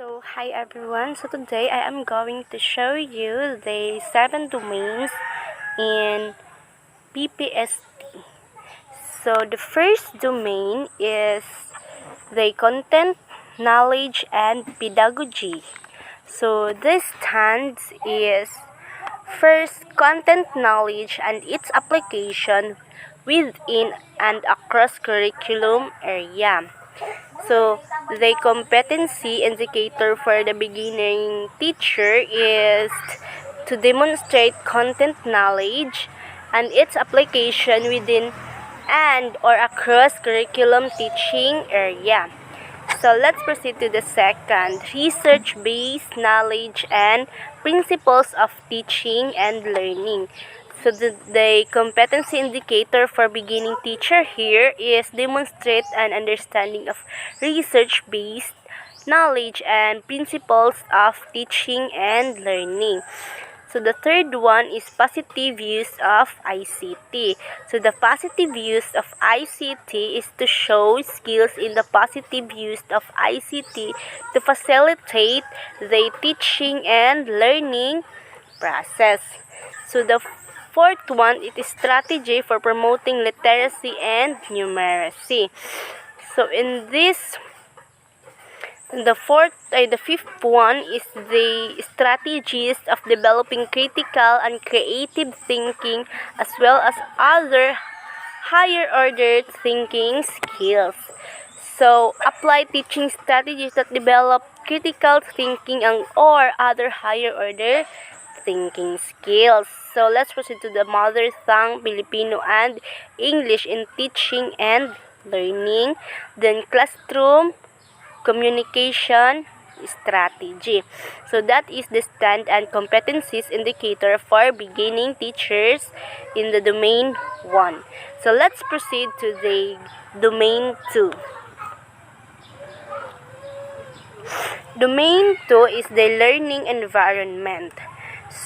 Hi everyone. Today I am going to show you the 7 domains in Ppst. The first domain is the content, knowledge, and pedagogy. This stands is first content knowledge and its application within and across curriculum area. The competency indicator for the beginning teacher is to demonstrate content knowledge and its application within and or across curriculum teaching area. Let's proceed to the second, research-based knowledge and principles of teaching and learning. The competency indicator for beginning teacher here is demonstrate an understanding of research-based knowledge and principles of teaching and learning. The third one is positive use of ICT. The positive use of ICT is to show skills in the positive use of ICT to facilitate the teaching and learning process. The fourth one, it is strategy for promoting literacy and numeracy. The fifth one is the strategies of developing critical and creative thinking as well as other higher order thinking skills. Apply teaching strategies that develop critical thinking and or other higher order thinking skills. Let's proceed to the mother tongue, Filipino and English in teaching and learning. Then classroom communication strategy. That is the stand and competencies indicator for beginning teachers in the domain 1. Let's proceed to the domain 2. Domain 2 is the learning environment.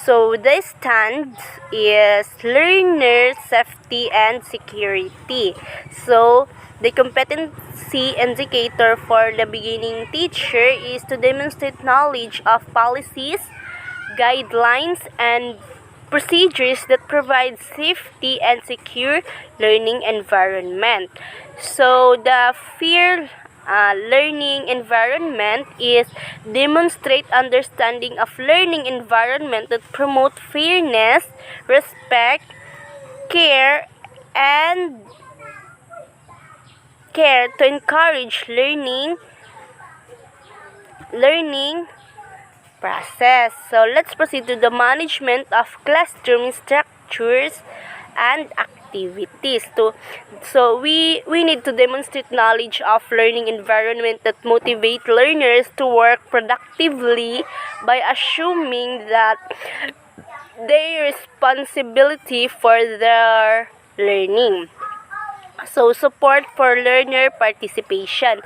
The stand is learner safety and security. The competency indicator for the beginning teacher is to demonstrate knowledge of policies, guidelines, and procedures that provide safety and secure learning environment. The fair learning environment is demonstrate understanding of learning environment that promote fairness, respect, care to encourage learning process. Let's proceed to the management of classroom structures and activities. We need to demonstrate knowledge of learning environment that motivate learners to work productively by assuming that their responsibility for their learning. Support for learner participation.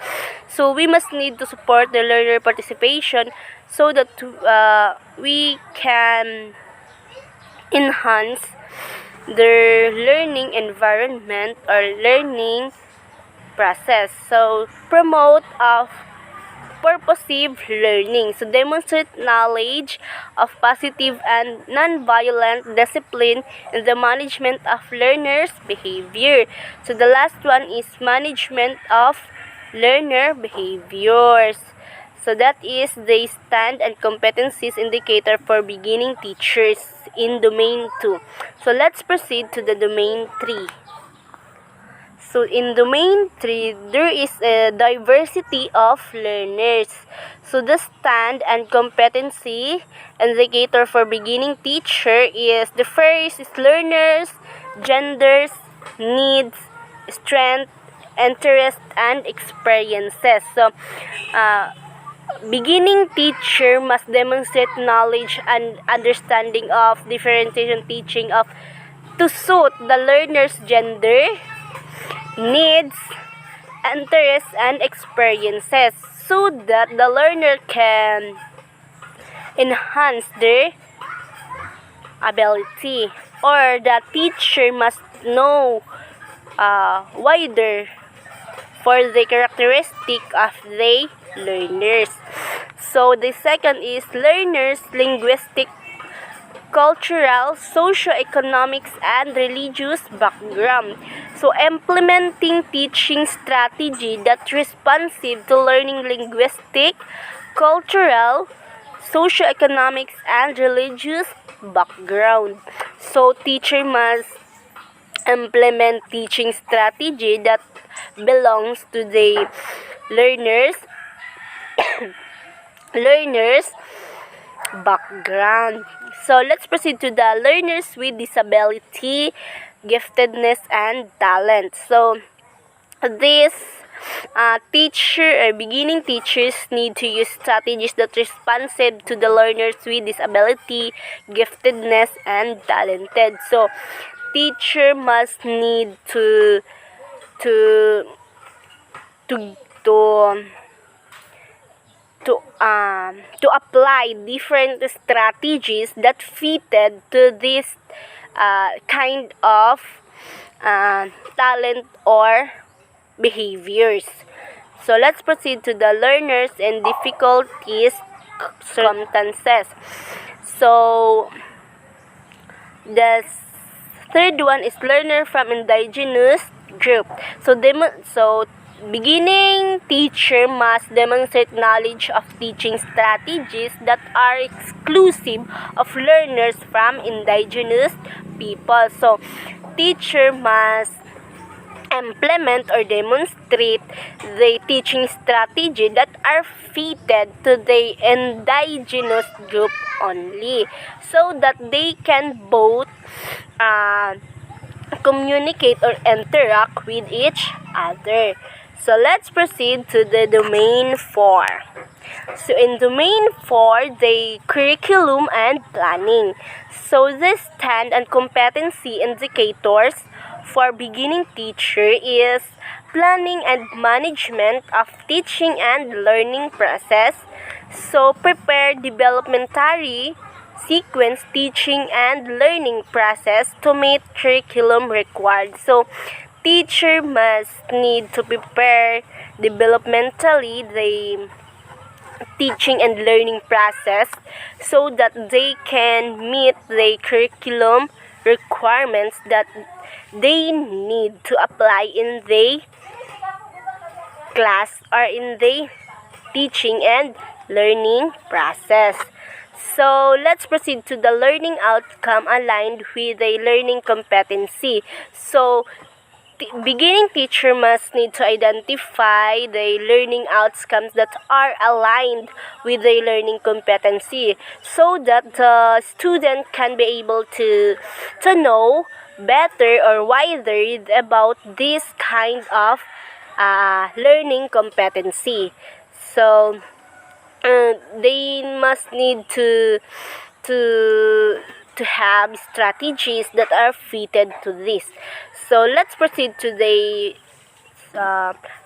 We must need to support the learner participation so that we can enhance their learning environment or learning process. Promote of purposive learning. Demonstrate knowledge of positive and non-violent discipline in the management of learners' behavior. The last one is management of learner behaviors. That is the stand and competencies indicator for beginning teachers in domain 2. Let's proceed to the domain 3. In domain 3, there is a diversity of learners. The stand and competency indicator for beginning teacher is the first is learners, genders, needs, strength, interest, and experiences. Beginning teacher must demonstrate knowledge and understanding of differentiation teaching of to suit the learner's gender, needs, interests, and experiences so that the learner can enhance their ability, or the teacher must know wider for the characteristic of the learners. So the second is learners' linguistic, cultural, socio-economics, and religious background. So implementing teaching strategy that responsive to learning linguistic, cultural, socio-economics, and religious background. So teacher must implement teaching strategy that belongs to the learners background. So let's proceed to the learners with disability, giftedness, and talent. So this beginning teachers need to use strategies that responsive to the learners with disability, giftedness, and talented. So teacher must need to to to to to apply different strategies that fitted to this kind of talent or behaviors. So let's proceed to the learners and difficulties circumstances. So the third one is learner from indigenous group. So beginning teacher must demonstrate knowledge of teaching strategies that are exclusive of learners from indigenous people. So teacher must implement or demonstrate the teaching strategy that are fitted to the indigenous group only, so that they can both communicate or interact with each other. So let's proceed to the domain 4. So in domain 4, the curriculum and planning. So the stand and competency indicators for beginning teacher is planning and management of teaching and learning process. So prepare developmentary sequence teaching and learning process to meet curriculum required. So teacher must need to prepare developmentally the teaching and learning process so that they can meet the curriculum requirements that they need to apply in the class or in the teaching and learning process. So let's proceed to the learning outcome aligned with the learning competency. So beginning teacher must need to identify the learning outcomes that are aligned with the learning competency so that the student can be able to know better or wider about this kind of learning competency. So they must need to have strategies that are fitted to this. So let's proceed to the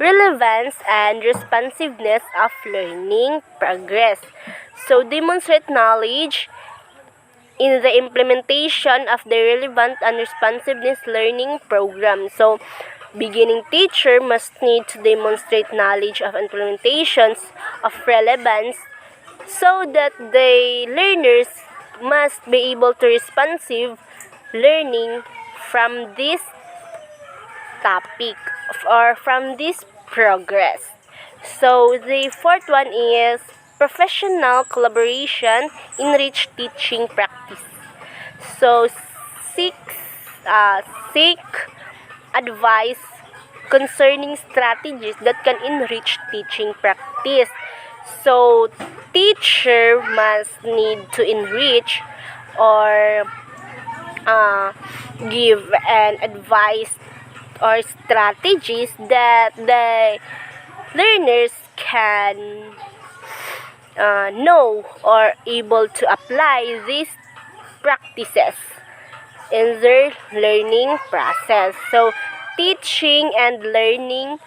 relevance and responsiveness of learning progress. So demonstrate knowledge in the implementation of the relevant and responsiveness learning program. So beginning teacher must need to demonstrate knowledge of implementations of relevance so that the learners must be able to responsive learning from this topic or from this progress. So the fourth one is professional collaboration enrich teaching practice. So seek advice concerning strategies that can enrich teaching practice. So teacher must need to enrich or give an advice or strategies that the learners can know or able to apply these practices in their learning process. So teaching and learning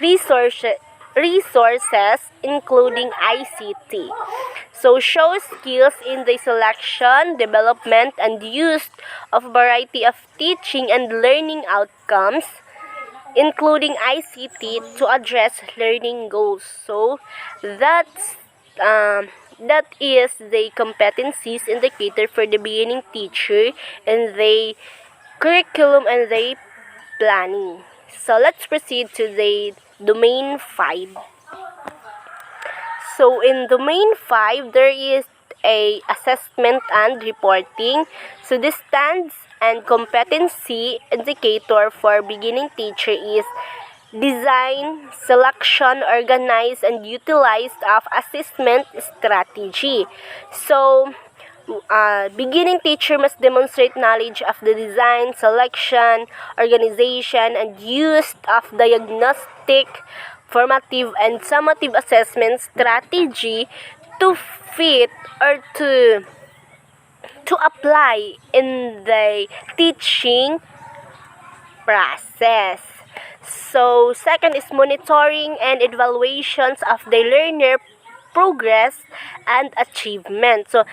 resources including ICT. So show skills in the selection, development, and use of variety of teaching and learning outcomes, including ICT to address learning goals. So that's that is the competencies indicator for the beginning teacher and the curriculum and the planning. So let's proceed to the domain 5. So in domain 5, there is a assessment and reporting. So the stands and competency indicator for beginning teacher is design, selection, organize, and utilize of assessment strategy. So beginning teacher must demonstrate knowledge of the design, selection, organization, and use of diagnostic, formative, and summative assessment strategy to fit or to apply in the teaching process. So second is monitoring and evaluations of the learner progress and achievement. So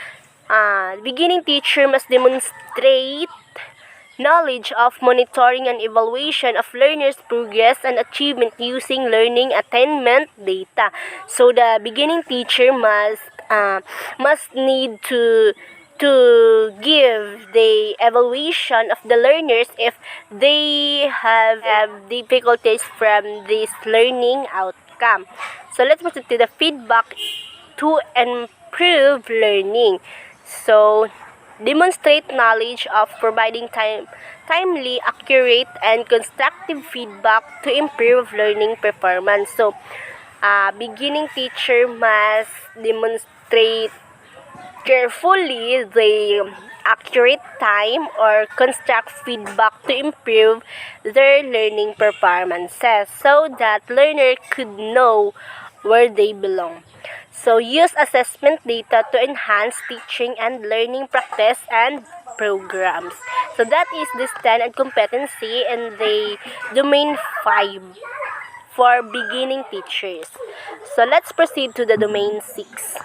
beginning teacher must demonstrate knowledge of monitoring and evaluation of learners' progress and achievement using learning attainment data. So the beginning teacher must need to give the evaluation of the learners if they have difficulties from this learning outcome. So let's proceed to the feedback to improve learning. So demonstrate knowledge of providing timely, accurate, and constructive feedback to improve learning performance. So beginning teacher must demonstrate carefully the accurate time or construct feedback to improve their learning performances so that learner could know where they belong. So use assessment data to enhance teaching and learning practice and programs. So that is the stand and competency in the domain 5 for beginning teachers. So let's proceed to the domain 6.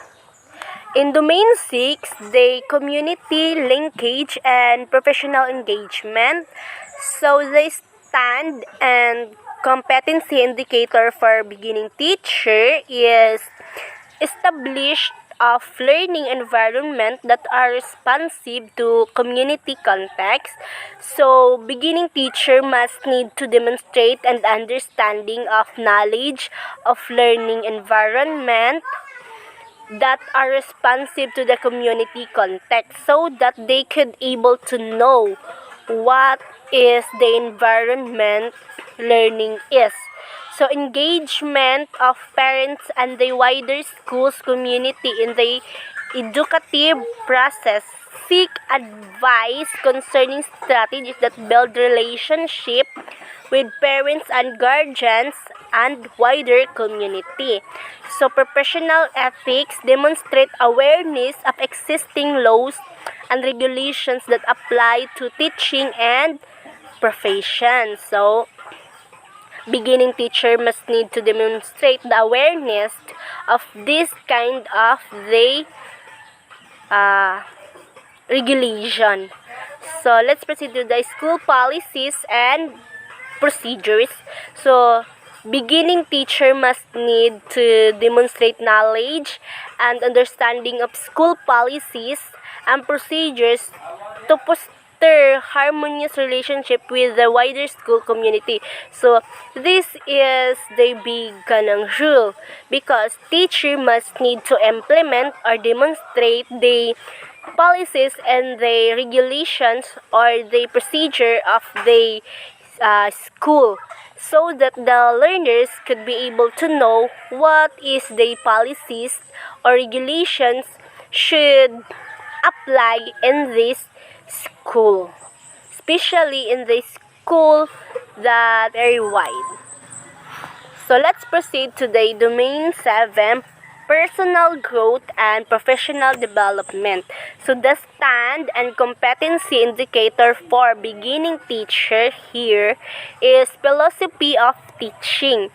In domain 6, the community, linkage, and professional engagement. So the stand and competency indicator for beginning teacher is established of learning environment that are responsive to community context. So beginning teacher must need to demonstrate an understanding of knowledge of learning environment that are responsive to the community context so that they could able to know what is the environment learning is. So engagement of parents and the wider schools community in the educative process. Seek advice concerning strategies that build relationship with parents and guardians and wider community. So professional ethics demonstrate awareness of existing laws and regulations that apply to teaching and profession. So beginning teacher must need to demonstrate the awareness of this kind of the regulation. So let's proceed to the school policies and procedures. So beginning teacher must need to demonstrate knowledge and understanding of school policies and procedures to foster harmonious relationship with the wider school community. So this is the big rule because teacher must need to implement or demonstrate the policies and the regulations or the procedure of the school so that the learners could be able to know what is the policies or regulations should apply in this school, especially in the school that very wide. So let's proceed to the domain 7, personal growth and professional development. So the stand and competency indicator for beginning teacher here is philosophy of teaching.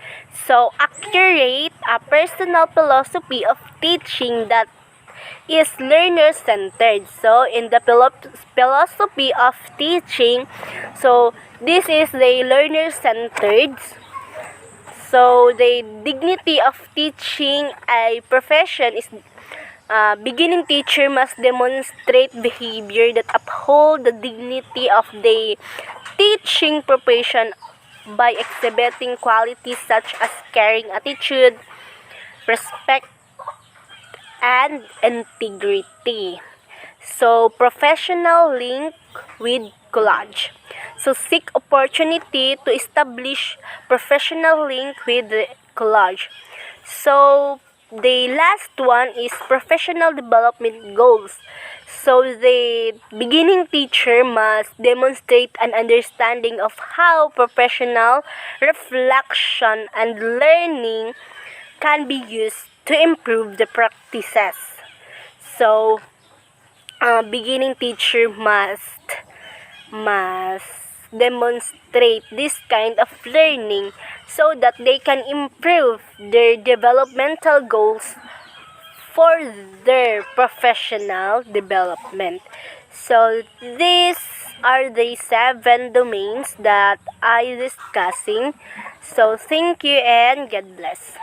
So accurate a personal philosophy of teaching that is learner-centered. So in the philosophy of teaching, so this is the learner-centered. So, the dignity of teaching a profession is beginning teacher must demonstrate behavior that uphold the dignity of the teaching profession by exhibiting qualities such as caring attitude, respect, and integrity. So, professional link with collage. So, seek opportunity to establish professional link with the collage. So, the last one is professional development goals. So, the beginning teacher must demonstrate an understanding of how professional reflection and learning can be used to improve the practices. So, beginning teacher must demonstrate this kind of learning so that they can improve their developmental goals for their professional development. So, these are the 7 domains that I discussing. So, thank you and God bless.